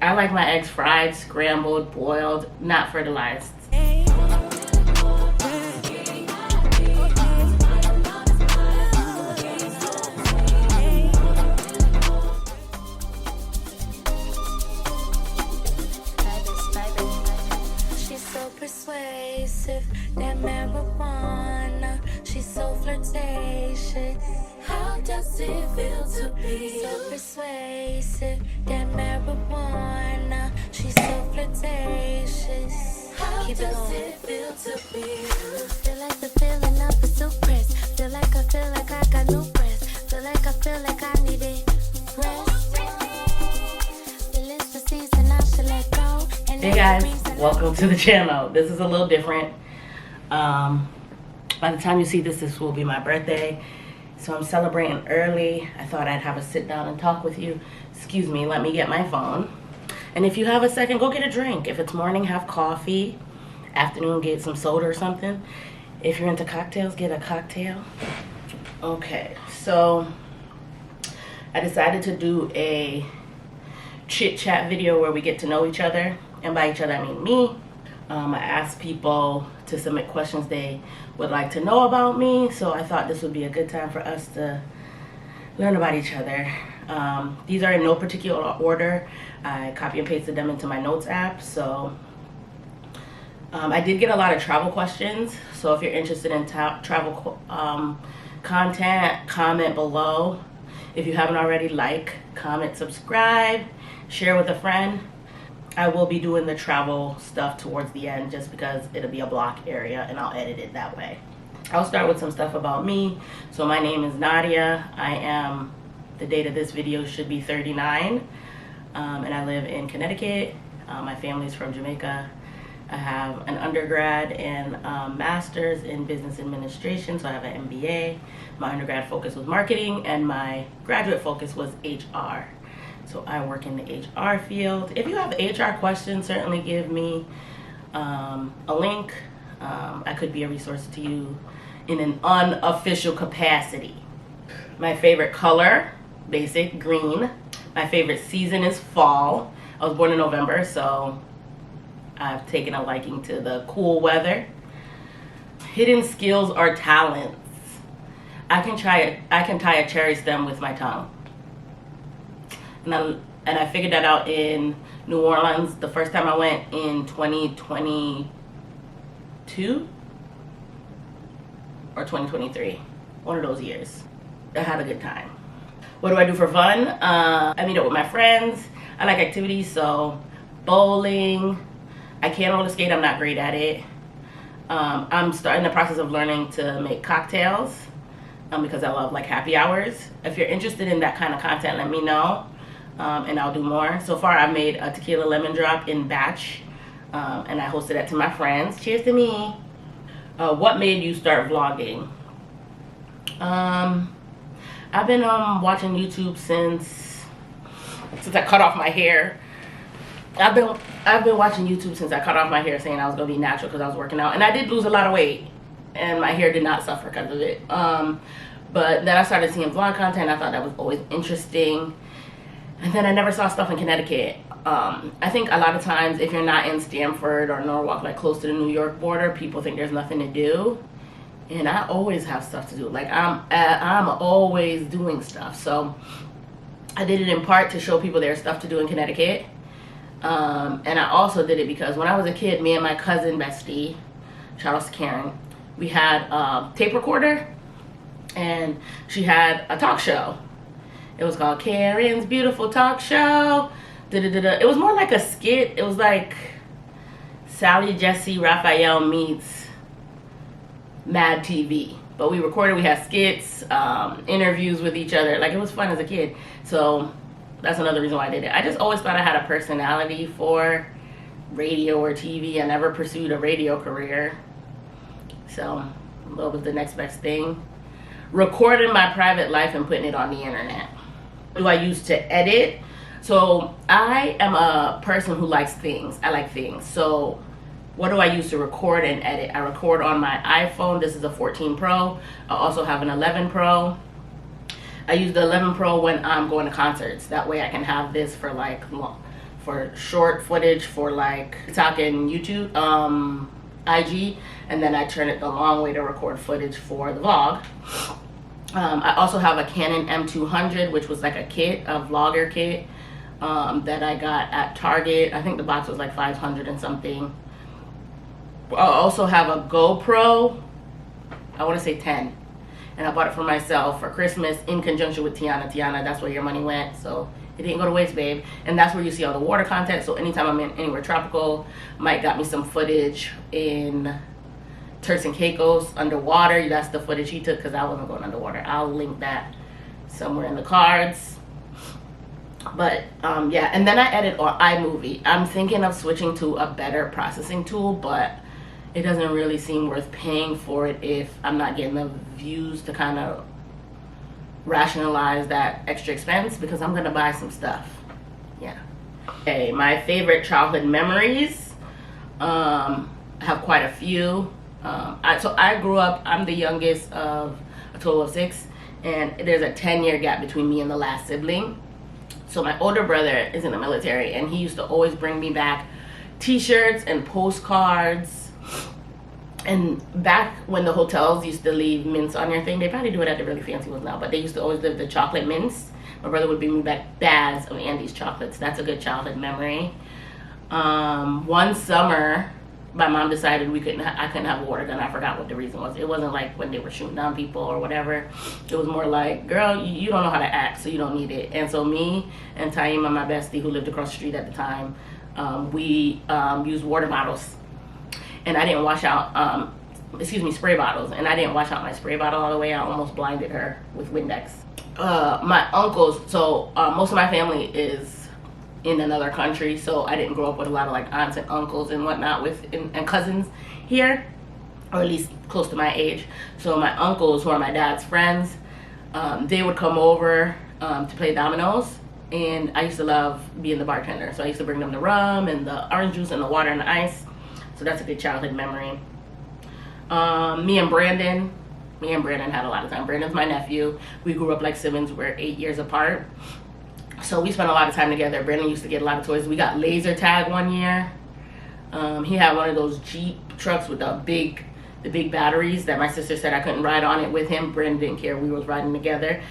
I like my eggs fried, scrambled, boiled, not fertilized. She's so persuasive, that marijuana. She's so flirtatious. How does it feel to be so persuasive, that marijuana? She's so flirtatious. How does it feel to be? Feel like the feeling of a suppress. Feel like I got no breath. Feel like I need it. Rest. Feelings for season, I should let go. Hey guys, welcome to the channel. This is a little different. By the time you see this, this will be my birthday. So I'm celebrating early. I thought I'd have a sit down and talk with you. Excuse me, let me get my phone. And if you have a second, go get a drink. If it's morning, have coffee. Afternoon, get some soda or something. If you're into cocktails, get a cocktail. Okay, so I decided to do a chit chat video where we get to know each other. And by each other, I mean me. I asked people to submit questions they would like to know about me. So I thought this would be a good time for us to learn about each other. These are in no particular order. I copy and pasted them into my notes app. So I did get a lot of travel questions. So if you're interested in travel content, comment below. If you haven't already, like, comment, subscribe, share with a friend. I will be doing the travel stuff towards the end just because it'll be a block area and I'll edit it that way. I'll start with some stuff about me. So my name is Nadia. I am, the date of this video should be 39. And I live in Connecticut. My family's from Jamaica. I have an undergrad and master's in business administration. So I have an MBA. My undergrad focus was marketing and my graduate focus was HR. So I work in the HR field. If you have HR questions, certainly give me a link. I could be a resource to you in an unofficial capacity. My favorite color, basic, green. My favorite season is fall. I was born in November, so I've taken a liking to the cool weather. Hidden skills or talents. I can tie a cherry stem with my tongue. And I figured that out in New Orleans the first time I went in 2022 or 2023, one of those years. I had a good time. What do I do for fun? I meet up with my friends. I like activities, so bowling. I can roller skate, I'm not great at it. I'm starting the process of learning to make cocktails because I love like happy hours. If you're interested in that kind of content, let me know. And I'll do more. So far, I've made a tequila lemon drop in batch, and I hosted that to my friends. Cheers to me. What made you start vlogging? I've been watching YouTube since I cut off my hair. I've been watching YouTube since I cut off my hair, saying I was gonna be natural because I was working out, and I did lose a lot of weight, and my hair did not suffer because of it. But then I started seeing vlog content. I thought that was always interesting. And then I never saw stuff in Connecticut. I think a lot of times if you're not in Stamford or Norwalk, like close to the New York border, people think there's nothing to do. And I always have stuff to do. Like I'm always doing stuff. So I did it in part to show people there's stuff to do in Connecticut. And I also did it because when I was a kid, me and my cousin bestie, shout out to Karen, we had a tape recorder and she had a talk show. It was called Karen's Beautiful Talk Show. It was more like a skit. It was like Sally, Jesse, Raphael meets Mad TV. But we recorded, we had skits, interviews with each other. Like, it was fun as a kid. So that's another reason why I did it. I just always thought I had a personality for radio or TV. I never pursued a radio career. So what was the next best thing? Recording my private life and putting it on the internet. What do I use to edit? So I am a person who likes things. I like things. So what do I use to record and edit? I record on my iPhone. This is a 14 Pro. I also have an 11 Pro. I use the 11 Pro when I'm going to concerts. That way I can have this for like for short footage for like TikTok and YouTube, IG, and then I turn it the long way to record footage for the vlog. I also have a Canon M200, which was like a kit, a vlogger kit, that I got at Target. I think the box was like 500 and something. I also have a GoPro, I want to say 10, and I bought it for myself for Christmas in conjunction with Tiana. Tiana, that's where your money went, so it didn't go to waste, babe. And that's where you see all the water content. So anytime I'm in anywhere tropical, Mike got me some footage in Turks and Caicos underwater. That's the footage he took because I wasn't going underwater. I'll link that somewhere in the cards. But yeah, and then I edit on iMovie. I'm thinking of switching to a better processing tool, but it doesn't really seem worth paying for it if I'm not getting the views to kind of rationalize that extra expense, because I'm gonna buy some stuff. Yeah. Okay, my favorite childhood memories. I have quite a few. So I grew up, I'm the youngest of a total of 6, and there's a 10-year gap between me and the last sibling. So my older brother is in the military, and he used to always bring me back t-shirts and postcards. And back when the hotels used to leave mints on your thing, they probably do it at the really fancy ones now, but they used to always leave the chocolate mints. My brother would bring me back bags of Andy's chocolates. That's a good childhood memory. One summer, my mom decided I couldn't have a water gun. I forgot what the reason was. It wasn't like when they were shooting down people or whatever. It was more like, girl, you don't know how to act, so you don't need it. And so me and Taima, my bestie, who lived across the street at the time, we used water bottles. And I didn't wash out, spray bottles. And I didn't wash out my spray bottle all the way. I almost blinded her with Windex. My uncles, so most of my family is in another country, so I didn't grow up with a lot of like aunts and uncles and whatnot and cousins here, or at least close to my age. So my uncles, who are my dad's friends, they would come over to play dominoes, and I used to love being the bartender. So I used to bring them the rum and the orange juice and the water and the ice. So that's a good childhood memory. Me and Brandon had a lot of time. Brandon's my nephew. We grew up like siblings. We're 8 years apart. So we spent a lot of time together. Brandon used to get a lot of toys. We got laser tag one year. He had one of those Jeep trucks with the big batteries that my sister said I couldn't ride on it with him. Brandon didn't care. We was riding together.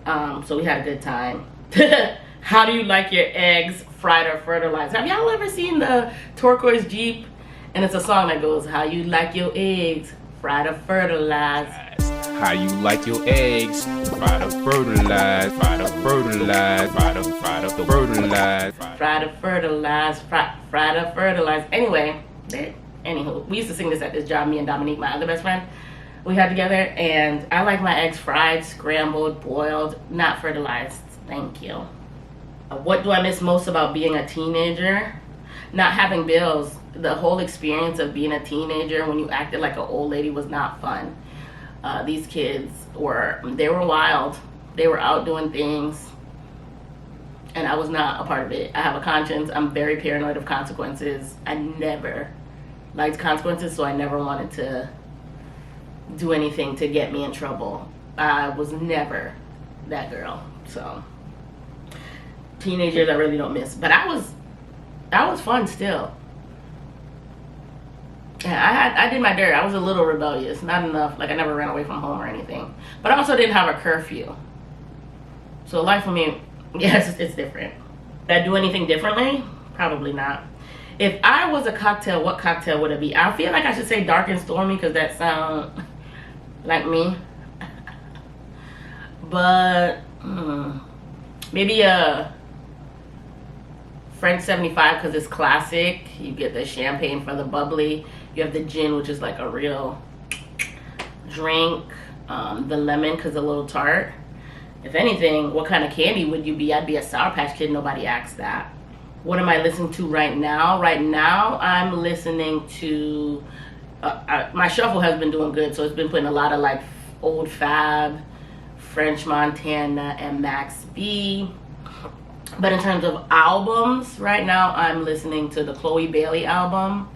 So we had a good time. How do you like your eggs, fried or fertilized? Have y'all ever seen the turquoise Jeep? And it's a song that goes, how you like your eggs, fried or fertilized. How you like your eggs, fried or fertilized, fried or fertilized, fried or fertilized, fried or fertilized, fried or fertilized. Anyway, anywho, we used to sing this at this job, me and Dominique, my other best friend, we had together. And I like my eggs fried, scrambled, boiled, not fertilized. Thank you. What do I miss most about being a teenager? Not having bills. The whole experience of being a teenager when you acted like an old lady was not fun. These kids were wild. They were out doing things, and I was not a part of it. I have a conscience. I'm very paranoid of consequences. I never liked consequences, so I never wanted to do anything to get me in trouble. I was never that girl. So teenagers I really don't miss, but I was fun still. Yeah, I did my dirt. I was a little rebellious, not enough. Like I never ran away from home or anything, but I also didn't have a curfew. So life for me, yes, it's different. Did I do anything differently? Probably not. If I was a cocktail, what cocktail would it be? I feel like I should say dark and stormy because that sounds like me. But maybe a French 75 because it's classic. You get the champagne for the bubbly. You have the gin, which is like a real drink. The lemon because it's a little tart. If anything, what kind of candy would you be? I'd be a Sour Patch Kid. Nobody asked that. What am I listening to right now? Right now, I'm listening to... my shuffle has been doing good, so it's been putting a lot of like old Fab, French Montana, and Max B. But in terms of albums, right now I'm listening to the Chloe Bailey album.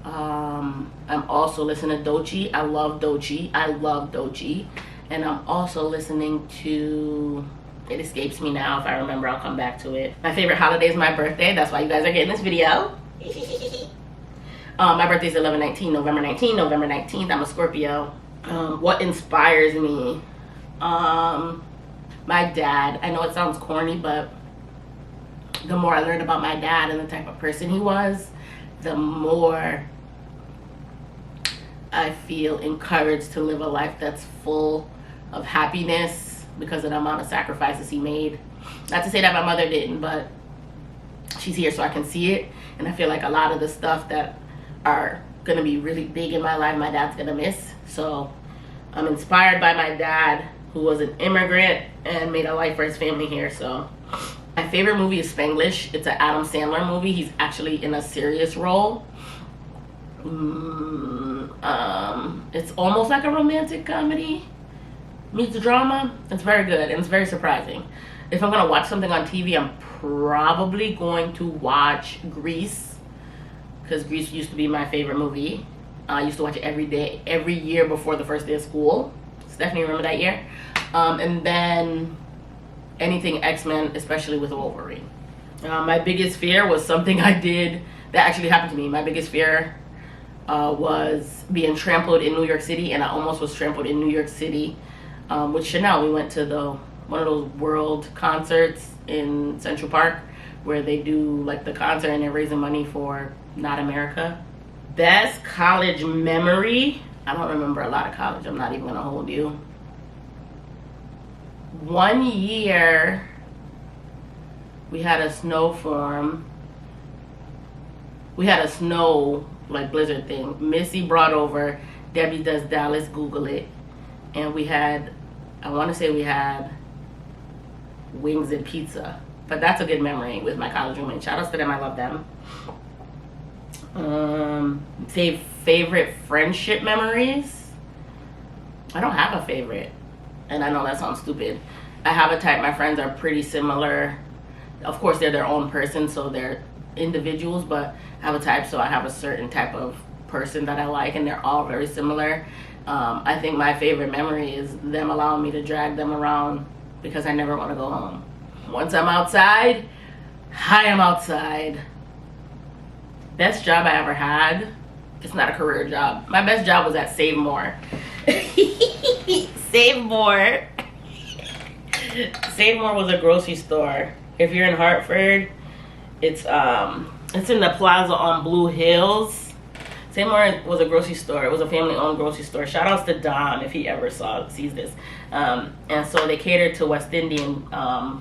I'm also listening to Doechii. I love Doechii. And I'm also listening to It escapes me now. If I remember, I'll come back to it. My favorite holiday is my birthday. That's why you guys are getting this video. My birthday is 11/19, November 19th. November 19th, I'm a Scorpio. What inspires me? My dad. I know it sounds corny, but the more I learned about my dad and the type of person he was, the more I feel encouraged to live a life that's full of happiness because of the amount of sacrifices he made. Not to say that my mother didn't, but she's here so I can see it. And I feel like a lot of the stuff that are going to be really big in my life, my dad's going to miss. So I'm inspired by my dad, who was an immigrant and made a life for his family here. So my favorite movie is Spanglish. It's an Adam Sandler movie. He's actually in a serious role. It's almost like a romantic comedy meets drama. It's very good and it's very surprising. If I'm gonna watch something on TV, I'm probably going to watch Grease, because Grease used to be my favorite movie. I used to watch it every year before the first day of school. Stephanie, remember that year? And then anything X-Men, especially with Wolverine. My biggest fear was something I did that actually happened to me. My biggest fear was being trampled in New York City, and I almost was trampled in New York City with Chanel. We went to one of those world concerts in Central Park where they do like the concert and they're raising money for Not America. Best college memory? I don't remember a lot of college. I'm not even gonna hold you. One year we had a snowstorm. We had a snow like blizzard thing. Missy brought over Debbie Does Dallas, Google it, and we had, I want to say we had wings and pizza. But that's a good memory with my college roommate. Shout outs to them, I love them. Favorite friendship memories? I don't have a favorite, and I know that sounds stupid. I have a type. My friends are pretty similar. Of course, they're their own person, so they're individuals, but I have a type, so I have a certain type of person that I like, and they're all very similar. I think my favorite memory is them allowing me to drag them around because I never want to go home. Once I'm outside, I am outside. Best job I ever had. It's not a career job. My best job was at Save More. Save More. Save More was a grocery store. If you're in Hartford, it's in the plaza on Blue Hills. Save More was a grocery store. It was a family-owned grocery store. Shout outs to Don if he ever sees this. And so they catered to West Indian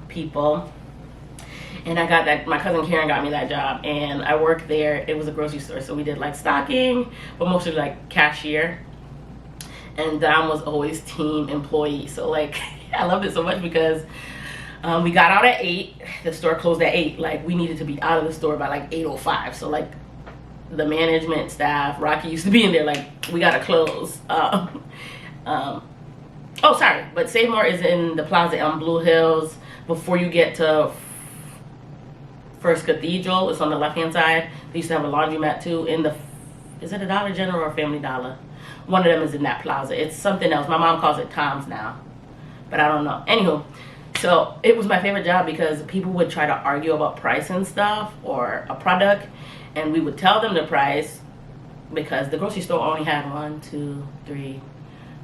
people. And I got that, my cousin Karen got me that job, and I worked there. It was a grocery store, so we did like stocking, but mostly like cashier. And Don was always team employee. So like, I loved it so much because we got out at 8. The store closed at 8. Like, we needed to be out of the store by like 8:05. So like, the management staff, Rocky used to be in there like, we gotta close. Oh, sorry, but Save More is in the plaza on Blue Hills before you get to First Cathedral. It's on the left-hand side. They used to have a laundromat too in the, is it a Dollar General or Family Dollar? One of them is in that plaza. It's something else. My mom calls it Tom's now, but I don't know. Anywho, so it was my favorite job because people would try to argue about price and stuff or a product, and we would tell them the price because the grocery store only had 1, 2, 3,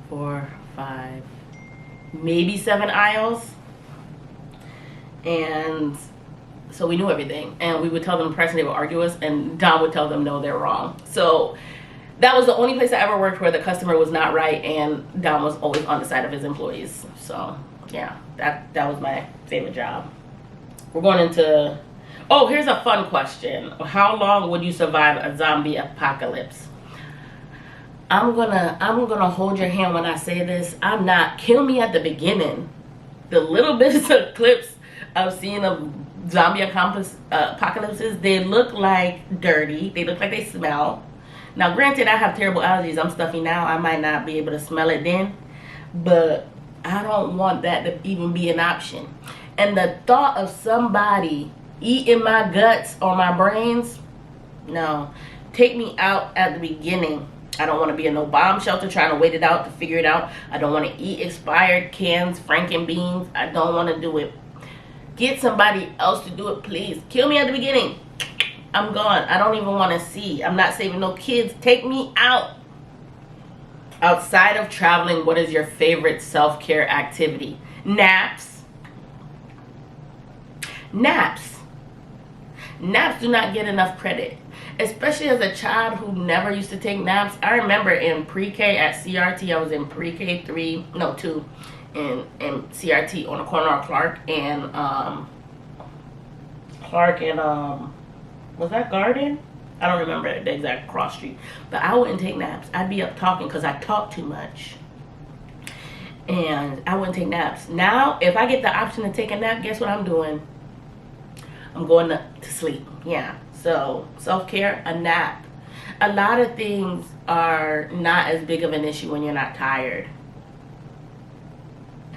4, 5, maybe 7 aisles. And so we knew everything, and we would tell them the price and they would argue us, and Don would tell them no, they're wrong. So that was the only place I ever worked where the customer was not right and Don was always on the side of his employees. So yeah, that was my favorite job. We're going into, oh, here's a fun question. How long would you survive a zombie apocalypse? I'm gonna hold your hand when I say this. I'm not, kill me at the beginning. The little bits of clips I've seen of zombie apocalypses, they look like dirty. They look like they smell. Now, granted, I have terrible allergies. I'm stuffy now. I might not be able to smell it then. But I don't want that to even be an option. And the thought of somebody eating my guts or my brains, no. Take me out at the beginning. I don't want to be in no bomb shelter trying to wait it out to figure it out. I don't want to eat expired cans, Franken beans. I don't want to do it. Get somebody else to do it, please. Kill me at the beginning. I'm gone. I don't even want to see. I'm not saving no kids. Take me out. Outside of traveling, what is your favorite self-care activity? Naps. Naps. Naps do not get enough credit. Especially as a child who never used to take naps. I remember in pre-K at CRT, I was in pre-K 2 in CRT on the corner of Clark and was that Garden? I don't remember the exact cross street. But I wouldn't take naps. I'd be up talking because I talk too much. And I wouldn't take naps. Now, if I get the option to take a nap, guess what I'm doing? I'm going to sleep. Yeah. So, self-care, a nap. A lot of things are not as big of an issue when you're not tired.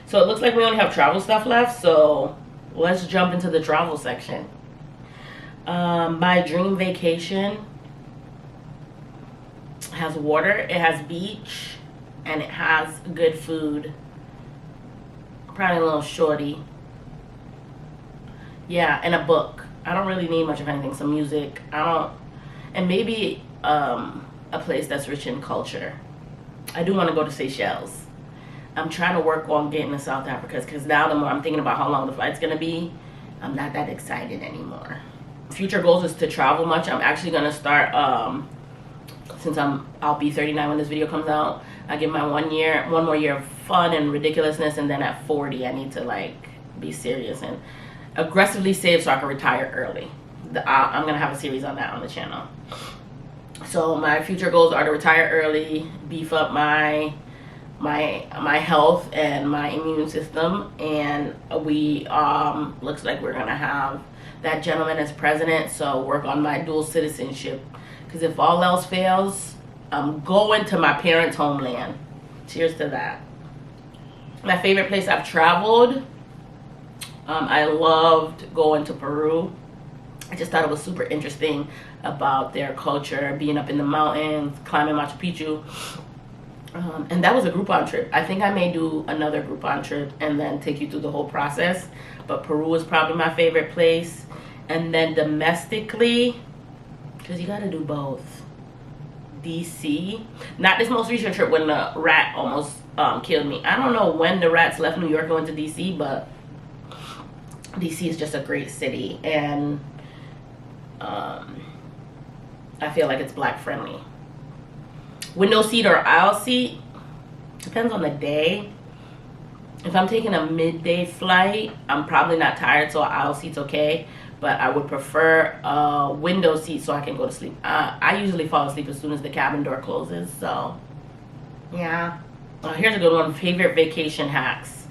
So, it looks like we only have travel stuff left. So, let's jump into the travel section. My dream vacation has water, it has beach, and it has good food. Probably a little shorty. Yeah, and a book. I don't really need much of anything. Some music. And maybe a place that's rich in culture. I do want to go to Seychelles. I'm trying to work on getting to South Africa because now the more I'm thinking about how long the flight's gonna be, I'm not that excited anymore. Future goals is to travel much. I'm actually gonna start since I'll be 39 when this video comes out. I give my one more year of fun and ridiculousness, and then at 40 I need to like be serious and aggressively save so I can retire early. I'm gonna have a series on that on the channel. So my future goals are to retire early, beef up my health and my immune system, and we looks like we're gonna have that gentleman as president, so work on my dual citizenship, because if all else fails, I'm going to my parents' homeland. Cheers to that. My favorite place I've traveled, I loved going to Peru. I just thought it was super interesting about their culture, being up in the mountains, climbing Machu Picchu. And that was a Groupon trip. I think I may do another Groupon trip and then take you through the whole process. But Peru is probably my favorite place. And then domestically, because you got to do both. DC. Not this most recent trip when the rat almost killed me. I don't know when the rats left New York going to DC, but DC is just a great city. And I feel like it's black friendly. Window seat or aisle seat, depends on the day. If I'm taking a midday flight, I'm probably not tired, so aisle seat's okay. But I would prefer a window seat so I can go to sleep. I usually fall asleep as soon as the cabin door closes, so yeah. Here's a good one, favorite vacation hacks.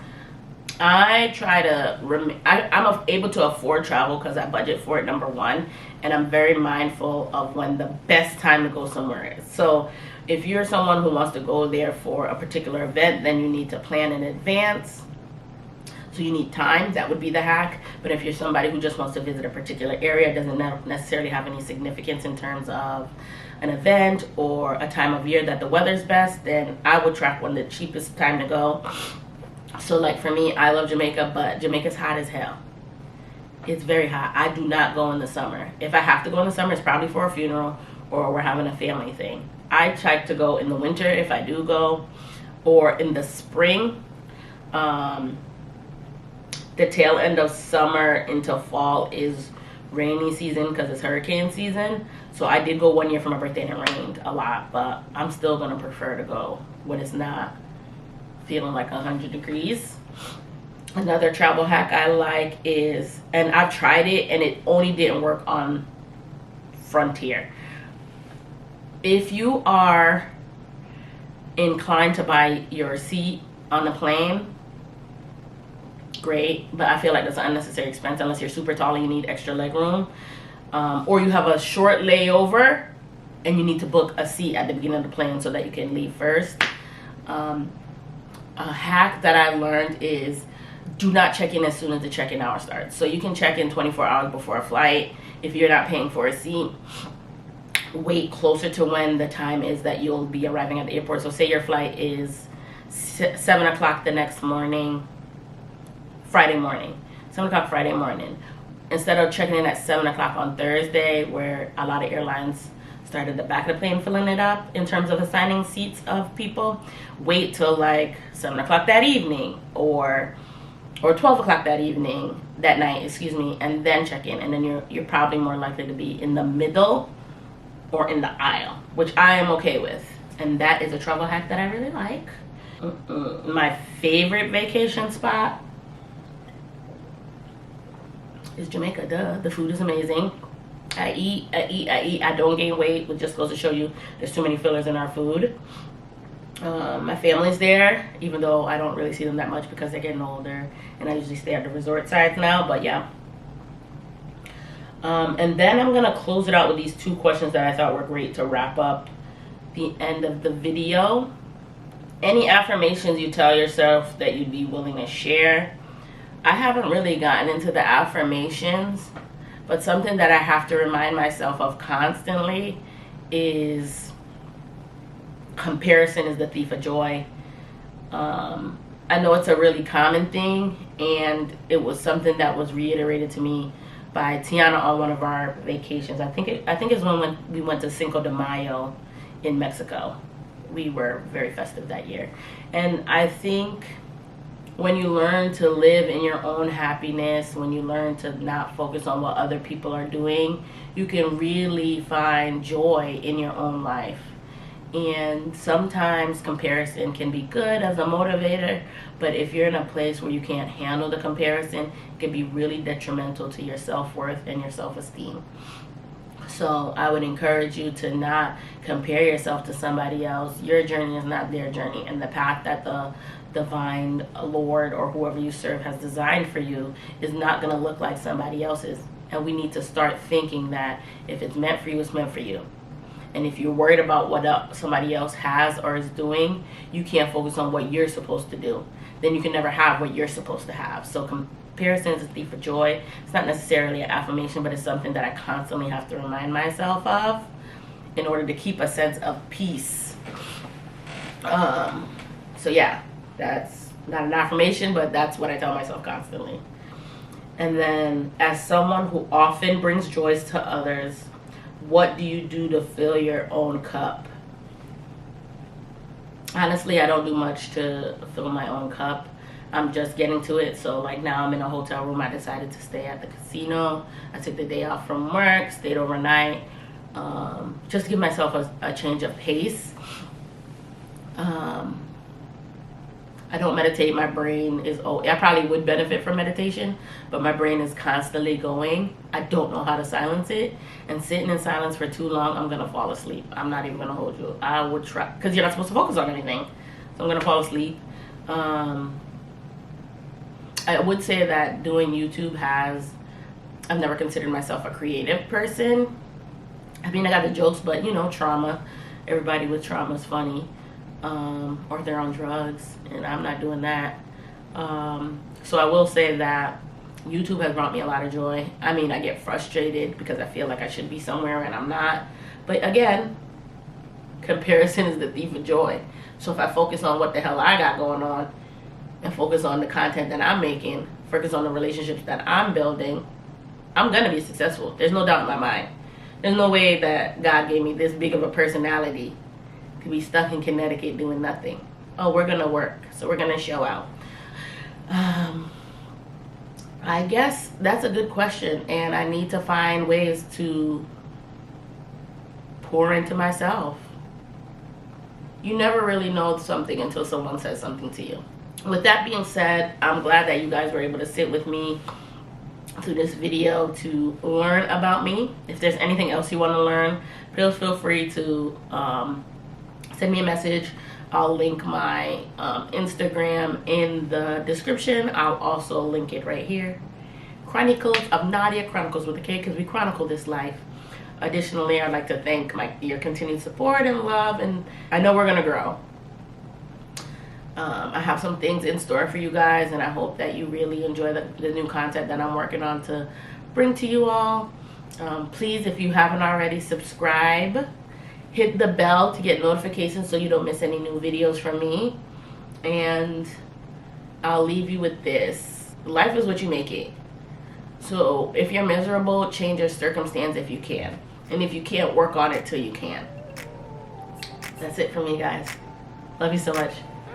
I try to, I'm able to afford travel because I budget for it, number one. And I'm very mindful of when the best time to go somewhere is. So if you're someone who wants to go there for a particular event, then you need to plan in advance. So you need time, that would be the hack. But if you're somebody who just wants to visit a particular area, it doesn't necessarily have any significance in terms of an event or a time of year that the weather's best, then I would track when the cheapest time to go. So like for me, I love Jamaica, but Jamaica's hot as hell. It's very hot. I do not go in the summer. If I have to go in the summer, it's probably for a funeral or we're having a family thing. I try to go in the winter if I do go, or in the spring. The tail end of summer into fall is rainy season because it's hurricane season. So I did go one year for my birthday and it rained a lot, but I'm still gonna prefer to go when it's not feeling like 100 degrees. Another travel hack I like is, and I've tried it and it only didn't work on Frontier. If you are inclined to buy your seat on the plane, great, but I feel like that's an unnecessary expense unless you're super tall and you need extra leg room, or you have a short layover and you need to book a seat at the beginning of the plane so that you can leave first. A hack that I learned is do not check in as soon as the check-in hour starts. So you can check in 24 hours before a flight if you're not paying for a seat. wait closer to when the time is that you'll be arriving at the airport. So say your flight is 7 o'clock the next morning, Friday morning, 7 o'clock Friday morning. Instead of checking in at 7 o'clock on Thursday, where a lot of airlines started the back of the plane filling it up in terms of assigning seats of people, wait till like 7 o'clock that evening or 12 o'clock that night, excuse me, and then check in. And then you're probably more likely to be in the middle or in the aisle, which I am okay with. And that is a travel hack that I really like. My favorite vacation spot is Jamaica. Duh. The food is amazing. I eat. I don't gain weight, which just goes to show you there's too many fillers in our food. My family's there, even though I don't really see them that much because they're getting older, and I usually stay at the resort sites now, but yeah. And then I'm gonna close it out with these 2 questions that I thought were great to wrap up the end of the video. Any affirmations you tell yourself that you'd be willing to share? I haven't really gotten into the affirmations, but something that I have to remind myself of constantly is comparison is the thief of joy. I know it's a really common thing, and it was something that was reiterated to me by Tiana on one of our vacations. I think it's when we went to Cinco de Mayo in Mexico. We were very festive that year. And I think when you learn to live in your own happiness, when you learn to not focus on what other people are doing, you can really find joy in your own life. And sometimes comparison can be good as a motivator, but if you're in a place where you can't handle the comparison, it can be really detrimental to your self-worth and your self-esteem. So I would encourage you to not compare yourself to somebody else. Your journey is not their journey, and the path that the divine Lord or whoever you serve has designed for you is not going to look like somebody else's. And we need to start thinking that if it's meant for you, it's meant for you. And if you're worried about what somebody else has or is doing, you can't focus on what you're supposed to do. Then you can never have what you're supposed to have. So comparison is a thief of joy. It's not necessarily an affirmation, but it's something that I constantly have to remind myself of in order to keep a sense of peace. So yeah, that's not an affirmation, but that's what I tell myself constantly. And then, as someone who often brings joys to others, what do you do to fill your own cup? Honestly, I don't do much to fill my own cup. I'm just getting to it. So like now I'm in a hotel room. I decided to stay at the casino. I took the day off from work, stayed overnight, just to give myself a change of pace. I don't meditate. My brain is, I probably would benefit from meditation, but my brain is constantly going. I don't know how to silence it. And sitting in silence for too long, I'm going to fall asleep. I'm not even going to hold you. I would try, because you're not supposed to focus on anything. So I'm going to fall asleep. I would say that doing YouTube I've never considered myself a creative person. I mean, I got the jokes, but trauma. Everybody with trauma is funny. Or they're on drugs, and I'm not doing that. So I will say that YouTube has brought me a lot of joy. I mean, I get frustrated because I feel like I should be somewhere and I'm not. But again, comparison is the thief of joy. So if I focus on what the hell I got going on and focus on the content that I'm making, focus on the relationships that I'm building, I'm gonna be successful. There's no doubt in my mind. There's no way that God gave me this big of a personality to be stuck in Connecticut doing nothing. Oh, we're gonna work, so we're gonna show out. I guess that's a good question, and I need to find ways to pour into myself. You never really know something until someone says something to you. With that being said, I'm glad that you guys were able to sit with me through this video to learn about me. If there's anything else you want to learn, please feel free to send me a message. I'll link my Instagram in the description. I'll also link it right here. Chronicles of Nadia, Chronicles with a K, because we chronicle this life. Additionally, I'd like to thank your continued support and love, and I know we're gonna grow. I have some things in store for you guys, and I hope that you really enjoy the new content that I'm working on to bring to you all. Please, if you haven't already, subscribe. Hit the bell to get notifications so you don't miss any new videos from me. And I'll leave you with this. Life is what you make it. So if you're miserable, change your circumstance if you can. And if you can't, work on it till you can. That's it for me, guys. Love you so much.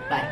Bye.